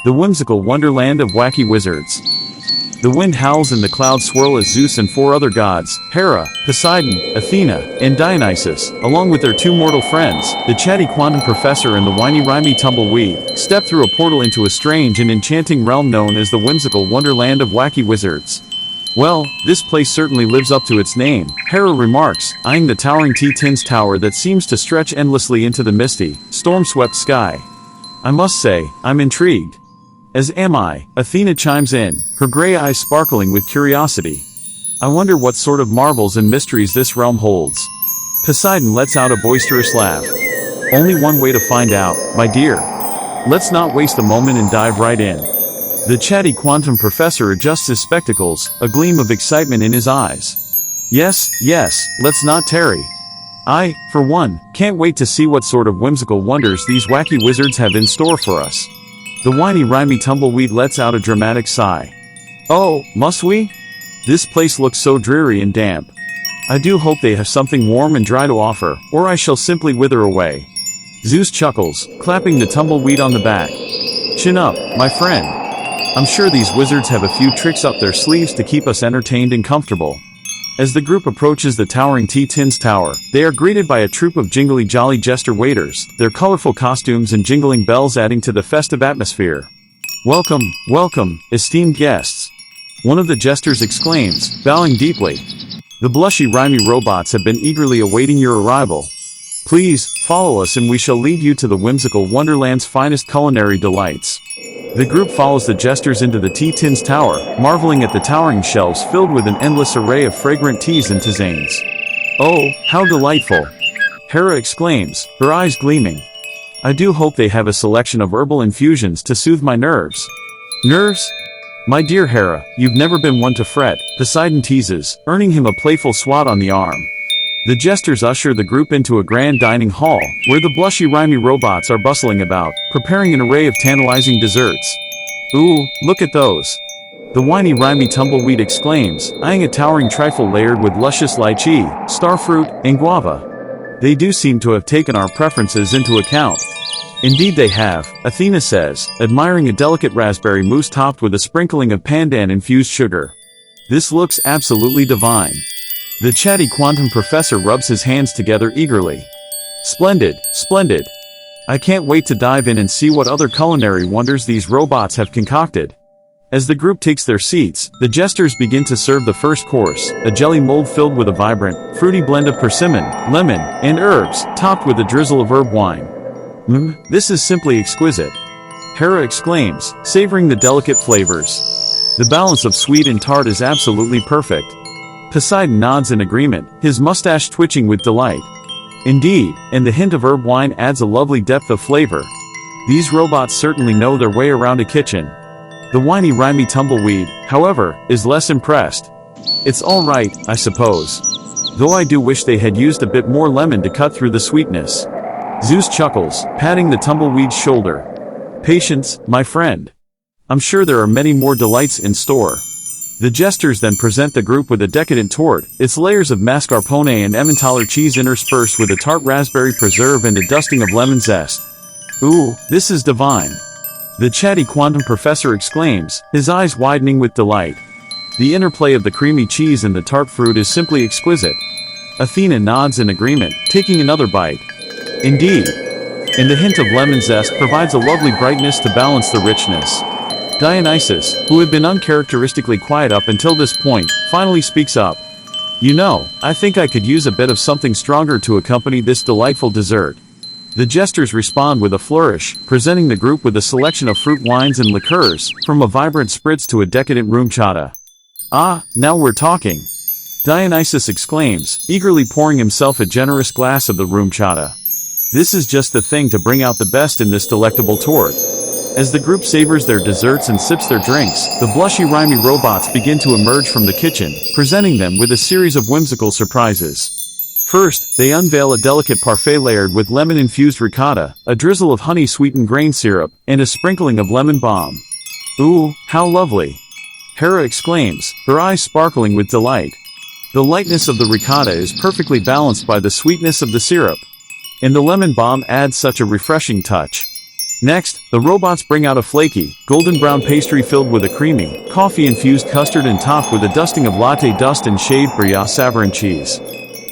The whimsical wonderland of wacky wizards. The wind howls and the clouds swirl as Zeus and 4 other gods, HERA, Poseidon, ATHENA, and DIONYSUS, along with their 2 mortal friends, the chatty quantum professor and the whiny RHYMEY tumbleweed, step through a portal into a strange and enchanting realm known as the whimsical wonderland of wacky wizards. Well, this place certainly lives up to its name, HERA remarks, eyeing the towering T-Tins tower that seems to stretch endlessly into the misty, storm-swept sky. I must say, I'm intrigued. As am I, Athena chimes in, her gray eyes sparkling with curiosity. I wonder what sort of marvels and mysteries this realm holds. Poseidon lets out a boisterous laugh. Only one way to find out, my dear. Let's not waste a moment and dive right in. The chatty quantum professor adjusts his spectacles, a gleam of excitement in his eyes. Yes, let's not tarry. I, for one, can't wait to see what sort of whimsical wonders these wacky wizards have in store for us. The whiny RHYMEY tumbleweed lets out a dramatic sigh. Oh, must we? This place looks so dreary and damp. I do hope they have something warm and dry to offer, or I shall simply wither away. Zeus chuckles, clapping the tumbleweed on the back. Chin up, my friend. I'm sure these wizards have a few tricks up their sleeves to keep us entertained and comfortable. As the group approaches the towering T-Tins tower, they are greeted by a troop of jingly jolly jester waiters, their colorful costumes and jingling bells adding to the festive atmosphere. Welcome, welcome, esteemed guests. One of the jesters exclaims, bowing deeply. The blushy RHYMEY robots have been eagerly awaiting your arrival. Please, follow us and we shall lead you to the whimsical wonderland's finest culinary delights. The group follows the jesters into the T-Tins tower, marveling at the towering shelves filled with an endless array of fragrant teas and tisanes. Oh, how delightful! HERA exclaims, her eyes gleaming. I do hope they have a selection of herbal infusions to soothe my nerves. Nerves? My dear HERA, you've never been one to fret, Poseidon teases, earning him a playful swat on the arm. The jesters usher the group into a grand dining hall, where the blushy RHYMEY robots are bustling about, preparing an array of tantalizing desserts. Ooh, look at those! The whiny RHYMEY tumbleweed exclaims, eyeing a towering trifle layered with luscious lychee, starfruit, and guava. They do seem to have taken our preferences into account. Indeed they have, Athena says, admiring a delicate raspberry mousse topped with a sprinkling of pandan-infused sugar. This looks absolutely divine. The chatty quantum professor rubs his hands together eagerly. Splendid, splendid. I can't wait to dive in and see what other culinary wonders these robots have concocted. As the group takes their seats, the jesters begin to serve the first course, a jelly mold filled with a vibrant, fruity blend of persimmon, lemon, and herbs, topped with a drizzle of herb wine. This is simply exquisite. HERA exclaims, savoring the delicate flavors. The balance of sweet and tart is absolutely perfect. Poseidon nods in agreement, his mustache twitching with delight. Indeed, and the hint of herb wine adds a lovely depth of flavor. These robots certainly know their way around a kitchen. The whiny RHYMEY tumbleweed, however, is less impressed. It's alright, I suppose. Though I do wish they had used a bit more lemon to cut through the sweetness. Zeus chuckles, patting the tumbleweed's shoulder. Patience, my friend. I'm sure there are many more delights in store. The jesters then present the group with a decadent tort, its layers of mascarpone and Emmentaler cheese interspersed with a tart raspberry preserve and a dusting of lemon zest. Ooh, this is divine. The chatty quantum professor exclaims, his eyes widening with delight. The interplay of the creamy cheese and the tart fruit is simply exquisite. Athena nods in agreement, taking another bite. Indeed. And the hint of lemon zest provides a lovely brightness to balance the richness. Dionysus, who had been uncharacteristically quiet up until this point, finally speaks up. You know, I think I could use a bit of something stronger to accompany this delightful dessert. The jesters respond with a flourish, presenting the group with a selection of fruit wines and liqueurs, from a vibrant Sprites to a decadent RHYMEY. Ah, now we're talking. Dionysus exclaims, eagerly pouring himself a generous glass of the RHYMEY. This is just the thing to bring out the best in this delectable tort. As the group savors their desserts and sips their drinks, the blushy RHYMEY robots begin to emerge from the kitchen, presenting them with a series of whimsical surprises. First, they unveil a delicate parfait layered with lemon-infused ricotta, a drizzle of honey-sweetened grain syrup, and a sprinkling of lemon balm. Ooh, how lovely! HERA exclaims, her eyes sparkling with delight. The lightness of the ricotta is perfectly balanced by the sweetness of the syrup. And the lemon balm adds such a refreshing touch. Next, the robots bring out a flaky, golden brown pastry filled with a creamy, coffee-infused custard and topped with a dusting of latte dust and shaved brioche savarin cheese.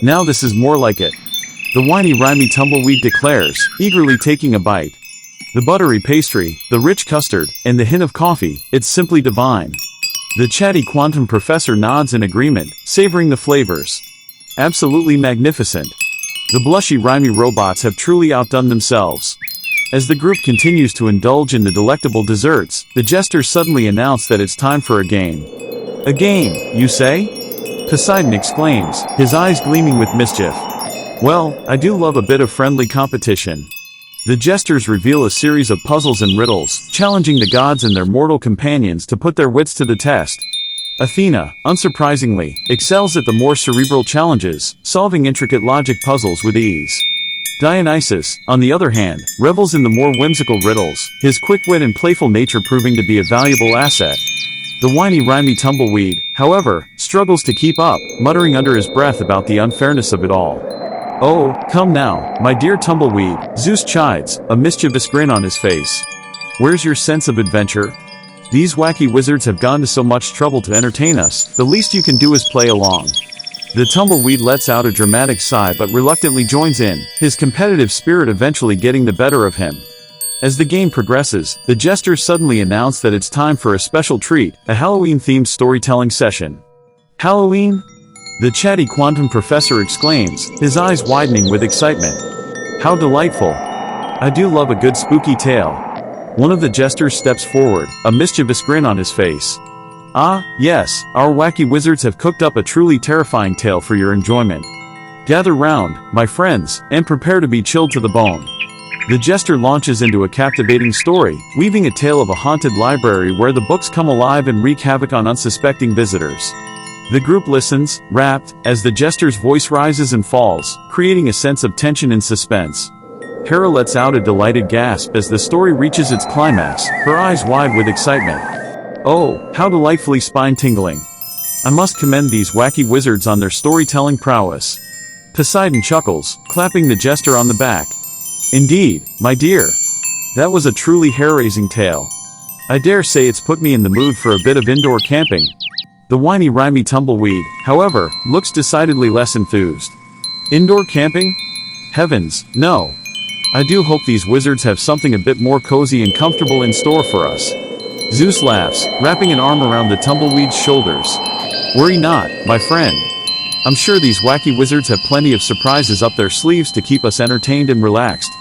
Now this is more like it. The whiny RHYMEY tumbleweed declares, eagerly taking a bite. The buttery pastry, the rich custard, and the hint of coffee, it's simply divine. The chatty quantum professor nods in agreement, savoring the flavors. Absolutely magnificent. The blushy RHYMEY robots have truly outdone themselves. As the group continues to indulge in the delectable desserts, the jesters suddenly announce that it's time for a game. A game, you say? Poseidon exclaims, his eyes gleaming with mischief. Well, I do love a bit of friendly competition. The jesters reveal a series of puzzles and riddles, challenging the gods and their mortal companions to put their wits to the test. Athena, unsurprisingly, excels at the more cerebral challenges, solving intricate logic puzzles with ease. Dionysus, on the other hand, revels in the more whimsical riddles, his quick wit and playful nature proving to be a valuable asset. The whiny RHYMEY tumbleweed, however, struggles to keep up, muttering under his breath about the unfairness of it all. Oh, come now, my dear tumbleweed, Zeus chides, a mischievous grin on his face. Where's your sense of adventure? These wacky wizards have gone to so much trouble to entertain us, the least you can do is play along. The tumbleweed lets out a dramatic sigh but reluctantly joins in, his competitive spirit eventually getting the better of him. As the game progresses, the jesters suddenly announce that it's time for a special treat, a Halloween-themed storytelling session. Halloween? The chatty quantum professor exclaims, his eyes widening with excitement. How delightful! I do love a good spooky tale. One of the jesters steps forward, a mischievous grin on his face. Ah, yes, our wacky wizards have cooked up a truly terrifying tale for your enjoyment. Gather round, my friends, and prepare to be chilled to the bone. The jester launches into a captivating story, weaving a tale of a haunted library where the books come alive and wreak havoc on unsuspecting visitors. The group listens, rapt, as the jester's voice rises and falls, creating a sense of tension and suspense. HERA lets out a delighted gasp as the story reaches its climax, her eyes wide with excitement. Oh, how delightfully spine-tingling. I must commend these wacky wizards on their storytelling prowess. Poseidon chuckles, clapping the jester on the back. Indeed, my dear. That was a truly hair-raising tale. I dare say it's put me in the mood for a bit of indoor camping. The whiny RHYMEY tumbleweed, however, looks decidedly less enthused. Indoor camping? Heavens, no. I do hope these wizards have something a bit more cozy and comfortable in store for us. Zeus laughs, wrapping an arm around the tumbleweed's shoulders. Worry not, my friend. I'm sure these wacky wizards have plenty of surprises up their sleeves to keep us entertained and relaxed.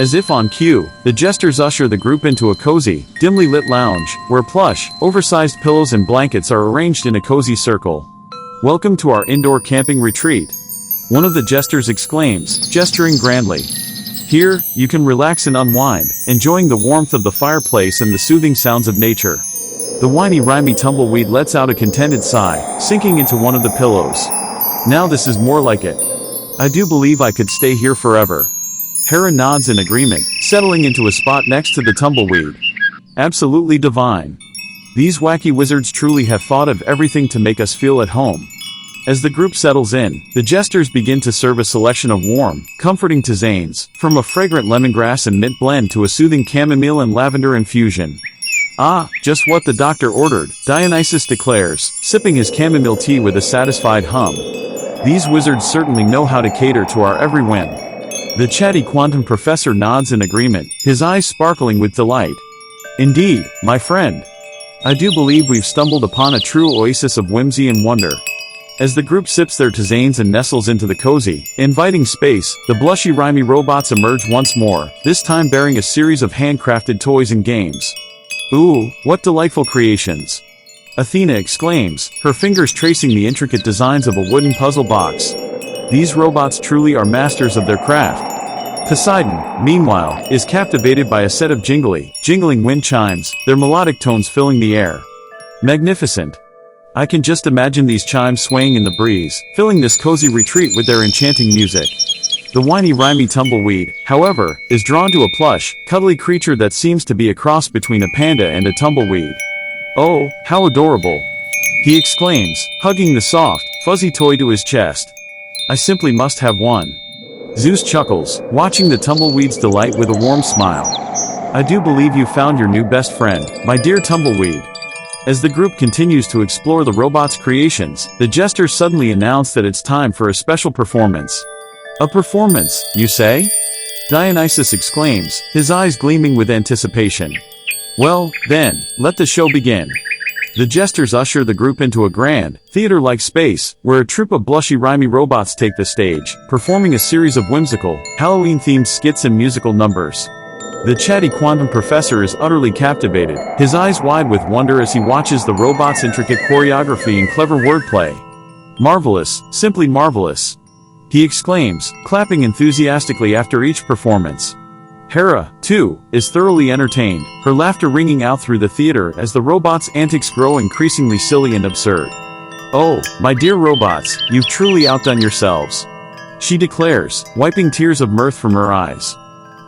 As if on cue, the jesters usher the group into a cozy, dimly lit lounge, where plush, oversized pillows and blankets are arranged in a cozy circle. Welcome to our indoor camping retreat. One of the jesters exclaims, gesturing grandly. Here, you can relax and unwind, enjoying the warmth of the fireplace and the soothing sounds of nature. The whiny RHYMEY tumbleweed lets out a contented sigh, sinking into one of the pillows. Now this is more like it. I do believe I could stay here forever. HERA nods in agreement, settling into a spot next to the tumbleweed. Absolutely divine. These wacky wizards truly have thought of everything to make us feel at home. As the group settles in, the jesters begin to serve a selection of warm, comforting tisanes, from a fragrant lemongrass and mint blend to a soothing chamomile and lavender infusion. Ah, just what the doctor ordered, Dionysus declares, sipping his chamomile tea with a satisfied hum. These wizards certainly know how to cater to our every whim. The chatty quantum professor nods in agreement, his eyes sparkling with delight. Indeed, my friend. I do believe we've stumbled upon a true oasis of whimsy and wonder. As the group sips their tisanes and nestles into the cozy, inviting space, the blushy RHYMEY robots emerge once more, this time bearing a series of handcrafted toys and games. Ooh, what delightful creations! Athena exclaims, her fingers tracing the intricate designs of a wooden puzzle box. These robots truly are masters of their craft. Poseidon, meanwhile, is captivated by a set of jingling wind chimes, their melodic tones filling the air. Magnificent! I can just imagine these chimes swaying in the breeze, filling this cozy retreat with their enchanting music. The whiny RHYMEY tumbleweed, however, is drawn to a plush, cuddly creature that seems to be a cross between a panda and a tumbleweed. Oh, how adorable! He exclaims, hugging the soft, fuzzy toy to his chest. I simply must have one. Zeus chuckles, watching the tumbleweed's delight with a warm smile. I do believe you found your new best friend, my dear Tumbleweed. As the group continues to explore the robot's creations, the Jester suddenly announced that it's time for a special performance. A performance, you say? Dionysus exclaims, his eyes gleaming with anticipation. Well, then, let the show begin. The Jesters usher the group into a grand, theater-like space, where a troupe of blushy RHYMEY robots take the stage, performing a series of whimsical, Halloween-themed skits and musical numbers. The chatty quantum professor is utterly captivated, his eyes wide with wonder as he watches the robots' intricate choreography and clever wordplay. Marvelous, simply marvelous, he exclaims, clapping enthusiastically after each performance. HERA, too, is thoroughly entertained, her laughter ringing out through the theater as the robots' antics grow increasingly silly and absurd. Oh, my dear robots, you've truly outdone yourselves, she declares, wiping tears of mirth from her eyes.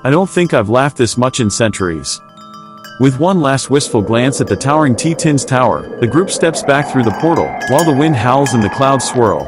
I don't think I've laughed this much in centuries. With one last wistful glance at the towering T-Tins Tower, the group steps back through the portal, while the wind howls and the clouds swirl.